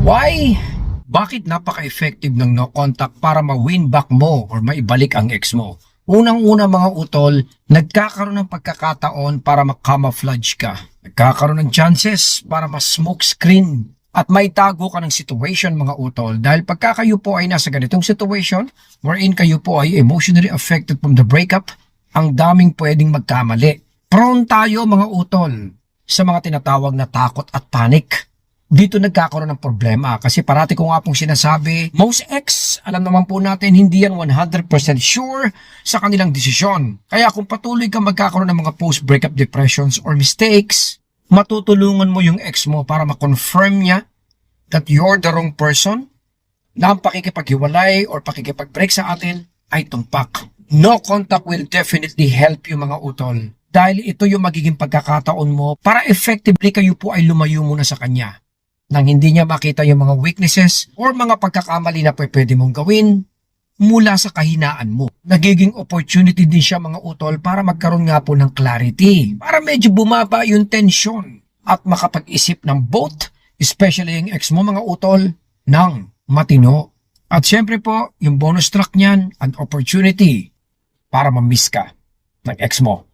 Why? Bakit napaka-effective ng no contact para ma-win back mo or maibalik ang ex mo? Unang-una mga utol, nagkakaroon ng pagkakataon para mag-camouflage ka. Nagkakaroon ng chances para ma-smoke screen at may tago ka ng situation mga utol dahil pagka kayo po ay nasa ganitong situation wherein kayo po ay emotionally affected from the breakup, ang daming pwedeng magkamali. Prone tayo mga utol sa mga tinatawag na takot at panic. Dito nagkakaroon ng problema kasi parati ko nga pong sinasabi, most ex, alam naman po natin, hindi yan 100% sure sa kanilang desisyon. Kaya kung patuloy kang magkakaroon ng mga post-breakup depressions or mistakes, matutulungan mo yung ex mo para ma-confirm niya that you're the wrong person, na ang pakikipaghiwalay or pakikipag-break sa atin ay tumpak. No contact will definitely help you mga utol dahil ito yung magiging pagkakataon mo para effectively kayo po ay lumayo muna sa kanya nang hindi niya makita yung mga weaknesses or mga pagkakamali na pwede mong gawin mula sa kahinaan mo. Nagiging opportunity din siya mga utol para magkaroon nga po ng clarity, para medyo bumaba yung tension at makapag-isip ng both, especially yung ex mo mga utol, ng matino. At syempre po, yung bonus track niyan, an opportunity para ma-miss ka ng ex mo.